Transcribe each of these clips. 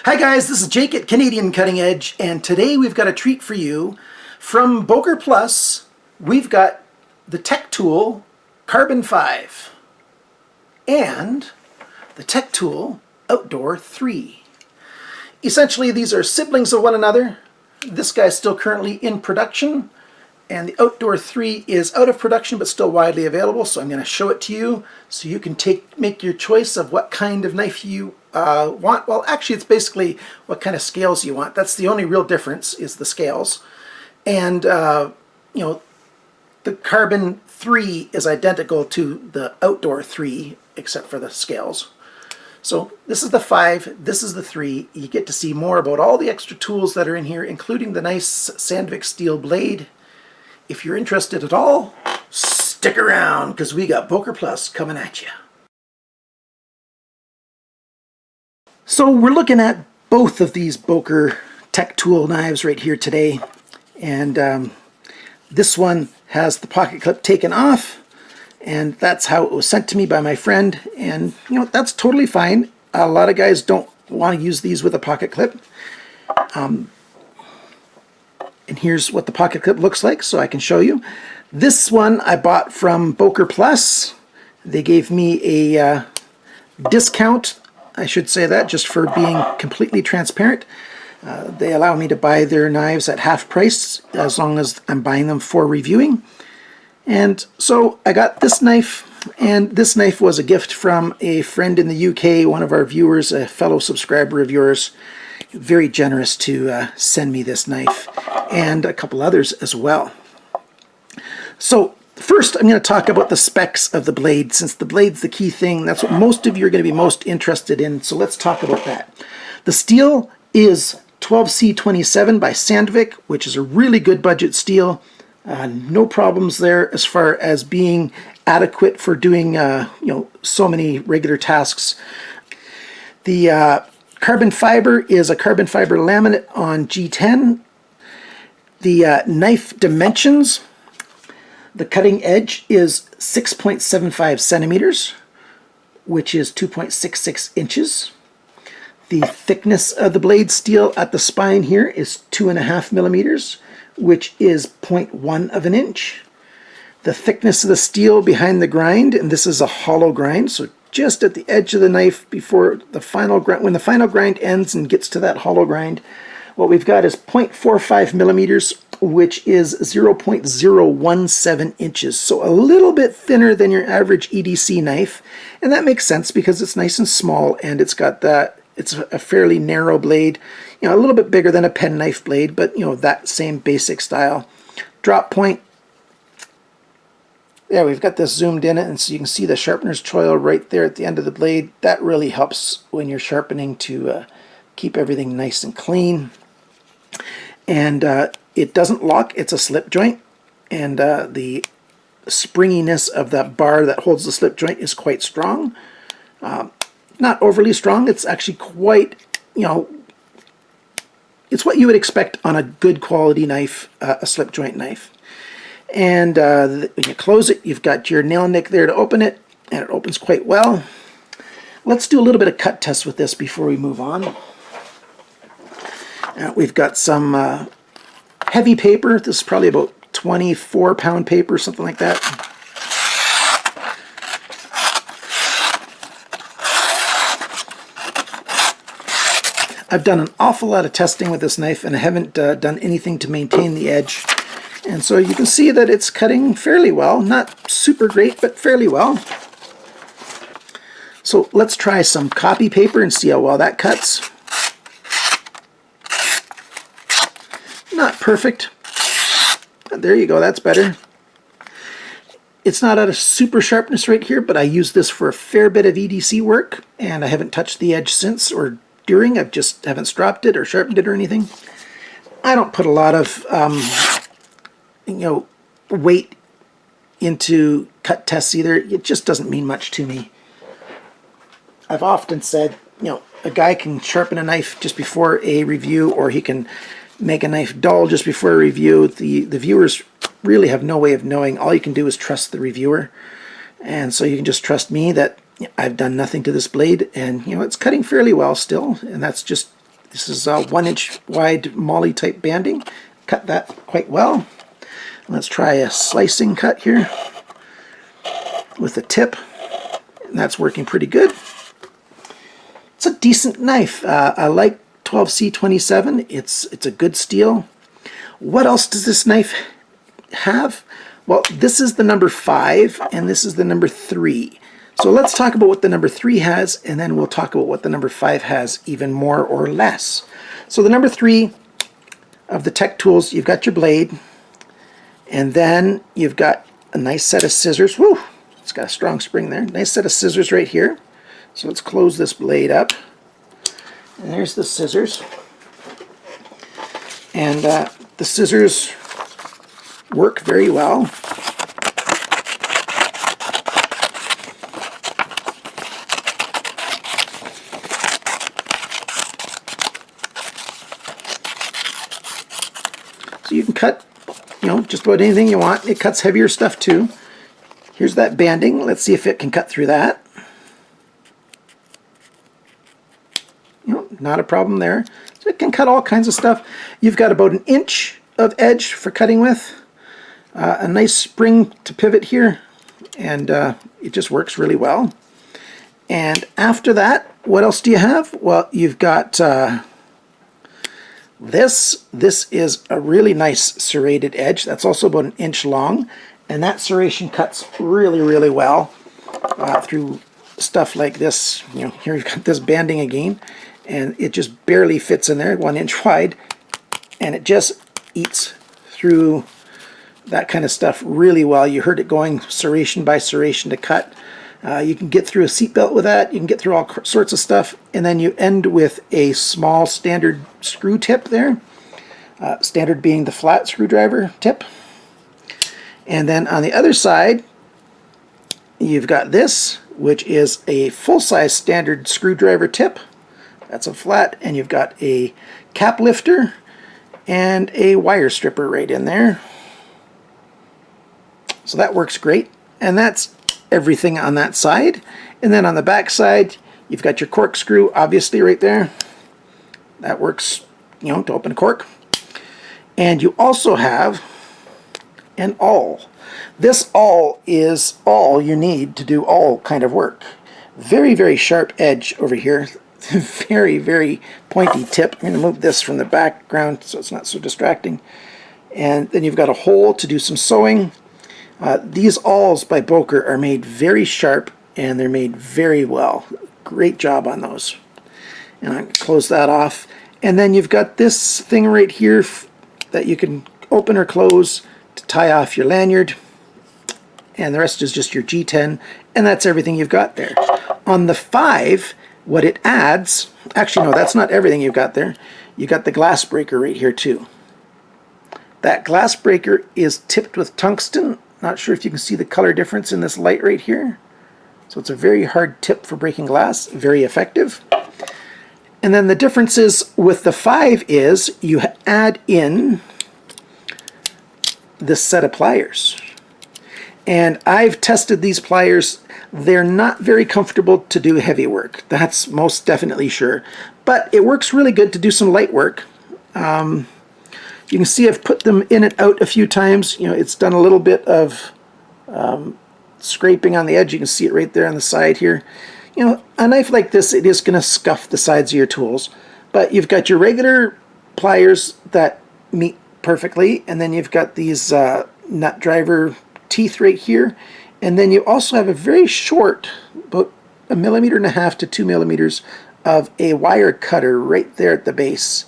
Hi guys, this is Jake at Canadian Cutting Edge, and today we've got a treat for you. From Boker Plus, we've got the Tech Tool Carbon 5 and the Tech Tool Outdoor 3. Essentially, these are siblings of one another. This guy's still currently in production, and the Outdoor 3 is out of production but still widely available, so I'm going to show it to you so you can make your choice of what kind of knife you want. Well, actually, it's basically what kind of scales you want. That's the only real difference, is the scales. And, you know, the Carbon 3 is identical to the Outdoor 3, except for the scales. So this is the 5, this is the 3. You get to see more about all the extra tools that are in here, including the nice Sandvik steel blade. If you're interested at all, stick around, because we got Boker Plus coming at you. So we're looking at both of these Boker Tech Tool knives right here today. And this one has the pocket clip taken off, and that's how it was sent to me by my friend. And you know, that's totally fine. A lot of guys don't want to use these with a pocket clip. And here's what the pocket clip looks like, so I can show you. This one I bought from Boker Plus. They gave me a discount, I should say that, just for being completely transparent. They allow me to buy their knives at half price as long as I'm buying them for reviewing. And so I got this knife, and this knife was a gift from a friend in the UK, one of our viewers, a fellow subscriber of yours. Very generous to send me this knife, and a couple others as well. So first I'm going to talk about the specs of the blade, since the blade's the key thing. That's what most of you are going to be most interested in, so let's talk about that. The steel is 12C27 by Sandvik, which is a really good budget steel. No problems there as far as being adequate for doing so many regular tasks. The carbon fiber is a carbon fiber laminate on G10. The knife dimensions, the cutting edge is 6.75 centimeters, which is 2.66 inches. The thickness of the blade steel at the spine here is 2.5 millimeters, which is 0.1 of an inch. The thickness of the steel behind the grind, and this is a hollow grind, so just at the edge of the knife before the final grind, when the final grind ends and gets to that hollow grind, what we've got is 0.45 millimeters, which is 0.017 inches. So a little bit thinner than your average EDC knife, and that makes sense because it's nice and small, and it's got that, it's a fairly narrow blade, you know, a little bit bigger than a penknife blade, but you know, that same basic style. Drop point, yeah, we've got this zoomed in, and so you can see the sharpener's choil right there at the end of the blade. That really helps when you're sharpening to keep everything nice and clean. And it doesn't lock, it's a slip joint, and the springiness of that bar that holds the slip joint is quite strong. Not overly strong, it's actually quite, you know, it's what you would expect on a good quality knife, a slip joint knife. And when you close it, you've got your nail nick there to open it, and it opens quite well. Let's do a little bit of cut test with this before we move on. We've got some heavy paper. This is probably about 24-pound paper, something like that. I've done an awful lot of testing with this knife, and I haven't done anything to maintain the edge. And so you can see that it's cutting fairly well. Not super great, but fairly well. So let's try some copy paper and see how well that cuts. Not perfect. There you go, that's better. It's not at a super sharpness right here, but I use this for a fair bit of EDC work, and I haven't touched the edge since or during. I just haven't stropped it or sharpened it or anything. I don't put a lot of weight into cut tests either. It just doesn't mean much to me. I've often said, you know, a guy can sharpen a knife just before a review, or he can make a knife dull just before a review. The viewers really have no way of knowing. All you can do is trust the reviewer. And so you can just trust me that I've done nothing to this blade, and you know, it's cutting fairly well still, and that's just This is a 1-inch wide MOLLE type banding. Cut that quite well. Let's try a slicing cut here with the tip. And that's working pretty good. It's a decent knife. I like 12C27. It's a good steel. What else does this knife have? Well, this is the number 5 and this is the number 3. So let's talk about what the number 3 has, and then we'll talk about what the number 5 has, even more or less. So the number 3 of the Tech Tools, you've got your blade, and then you've got a nice set of scissors. Woo! It's got a strong spring there. Nice set of scissors right here. So let's close this blade up. And there's the scissors. And the scissors work very well. So you can cut, just about anything you want. It cuts heavier stuff too. Here's that banding. Let's see if it can cut through that. Not a problem there. So it can cut all kinds of stuff. You've got about 1 inch of edge for cutting with. A nice spring to pivot here, and it just works really well. And after that, what else do you have? Well, you've got this. This is a really nice serrated edge. That's also about 1 inch long, and that serration cuts really, really well through stuff like this. Here you've got this banding again, and it just barely fits in there, 1 inch wide, and it just eats through that kind of stuff really well. You heard it going serration by serration to cut. You can get through a seatbelt with that. You can get through all sorts of stuff. And then you end with a small standard screw tip there. Standard being the flat screwdriver tip. And then on the other side, you've got this, which is a full-size standard screwdriver tip. That's a flat. And you've got a cap lifter and a wire stripper right in there. So that works great, and that's everything on that side. And then on the back side, you've got your corkscrew, obviously, right there. That works, to open a cork. And you also have an awl. This awl is all you need to do all kind of work. Very, very sharp edge over here. Very, very pointy tip. I'm going to move this from the background so it's not so distracting. And then you've got a hole to do some sewing. These awls by Boker are made very sharp, and they're made very well. Great job on those. And I'm going to close that off. And then you've got this thing right here that you can open or close to tie off your lanyard. And the rest is just your G10, and that's everything you've got there. On the 5, what it adds, actually no, that's not everything you've got there. You got the glass breaker right here too. That glass breaker is tipped with tungsten. Not sure if you can see the color difference in this light right here. So it's a very hard tip for breaking glass, very effective. And then the differences with the 5 is you add in this set of pliers. And I've tested these pliers. They're not very comfortable to do heavy work. That's most definitely sure. But it works really good to do some light work. You can see I've put them in and out a few times. It's done a little bit of scraping on the edge. You can see it right there on the side here. A knife like this, it is going to scuff the sides of your tools. But you've got your regular pliers that meet perfectly, and then you've got these nut driver teeth right here. And then you also have a very short, about 1.5 millimeters to 2 millimeters, of a wire cutter right there at the base.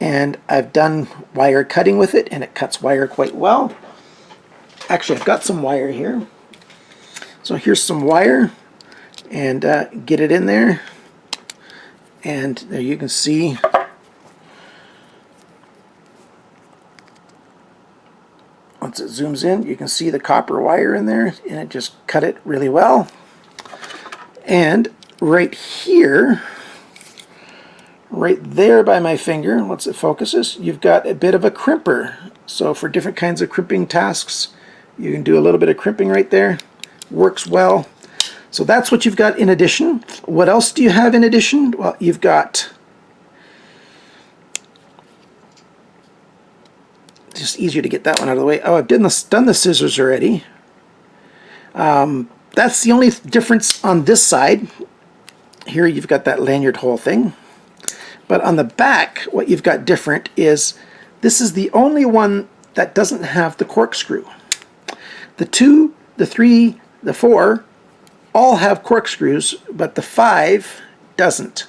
And I've done wire cutting with it, and it cuts wire quite well. Actually, I've got some wire here. So here's some wire, and get it in there. And there you can see once it zooms in, you can see the copper wire in there, and it just cut it really well. And right here, right there by my finger, once it focuses, you've got a bit of a crimper. So for different kinds of crimping tasks, you can do a little bit of crimping right there. Works well. So that's what you've got in addition. What else do you have in addition? Well, you've got just easier to get that one out of the way. Oh, I've done the scissors already. That's the only difference on this side. Here you've got that lanyard hole thing. But on the back, what you've got different is this is the only one that doesn't have the corkscrew. The 2, the 3, the 4 all have corkscrews, but the 5 doesn't.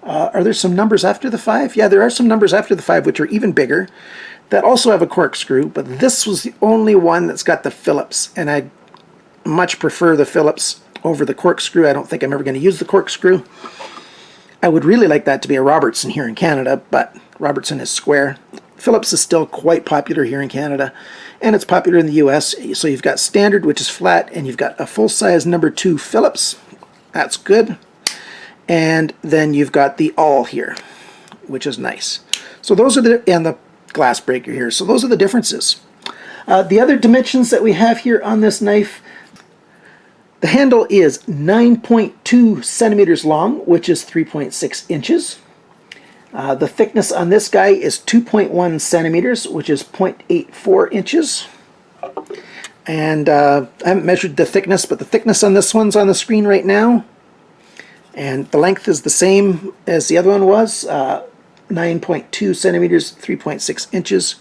Are there some numbers after the 5? Yeah, there are some numbers after the 5 which are even bigger that also have a corkscrew, but this was the only one that's got the Phillips, and I much prefer the Phillips over the corkscrew. I don't think I'm ever going to use the corkscrew. I would really like that to be a Robertson here in Canada, but Robertson is square. Phillips is still quite popular here in Canada, and it's popular in the US. So you've got standard, which is flat, and you've got a full-size number 2 Phillips. That's good. And then you've got the all here, which is nice. So those are and the glass breaker here. So those are the differences. The other dimensions that we have here on this knife, the handle is 9.2 centimeters long, which is 3.6 inches. The thickness on this guy is 2.1 centimeters, which is 0.84 inches. And I haven't measured the thickness, but the thickness on this one's on the screen right now. And the length is the same as the other one was, 9.2 centimeters, 3.6 inches.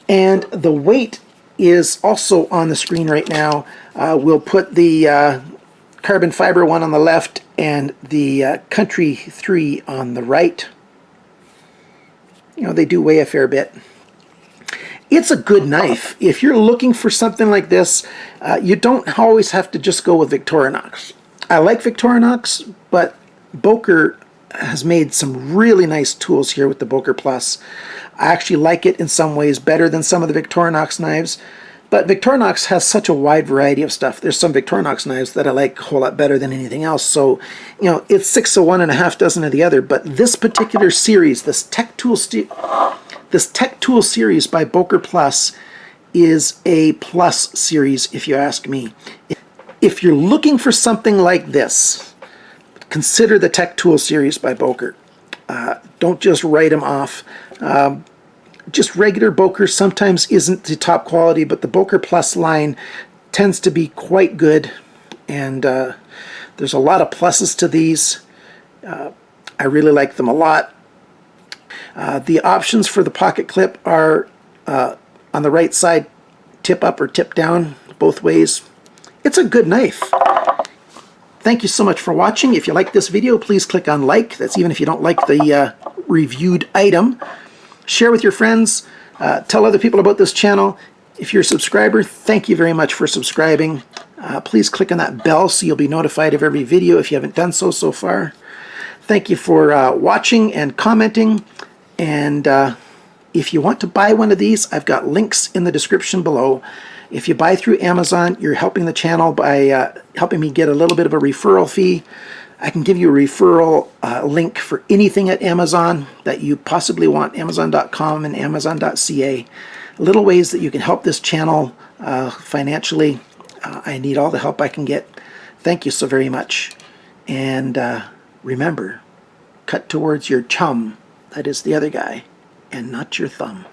And the weight is also on the screen right now. We'll put the carbon fiber one on the left and the Country 3 on the right. You know, they do weigh a fair bit. It's a good knife. If you're looking for something like this, you don't always have to just go with Victorinox. I like Victorinox, but Boker has made some really nice tools here with the Boker Plus. I actually like it in some ways better than some of the Victorinox knives, but Victorinox has such a wide variety of stuff. There's some Victorinox knives that I like a whole lot better than anything else, so you know, it's 6 of one and a half dozen of the other. But this particular series, this Tech Tool series by Boker Plus is a plus series, if you ask me. If you're looking for something like this, consider the Tech Tool series by Boker. Don't just write them off. Just regular Boker sometimes isn't the top quality, but the Boker Plus line tends to be quite good, and there's a lot of pluses to these. I really like them a lot. The options for the pocket clip are on the right side, tip up or tip down, both ways. It's a good knife. Thank you so much for watching. If you like this video, please click on like. That's even if you don't like the reviewed item. Share with your friends. Tell other people about this channel. If you're a subscriber, thank you very much for subscribing. Please click on that bell so you'll be notified of every video if you haven't done so far. Thank you for watching and commenting. And if you want to buy one of these, I've got links in the description below. If you buy through Amazon, you're helping the channel by helping me get a little bit of a referral fee. I can give you a referral link for anything at Amazon that you possibly want, Amazon.com and Amazon.ca. Little ways that you can help this channel financially. I need all the help I can get. Thank you so very much. And remember, cut towards your chum, that is the other guy, and not your thumb.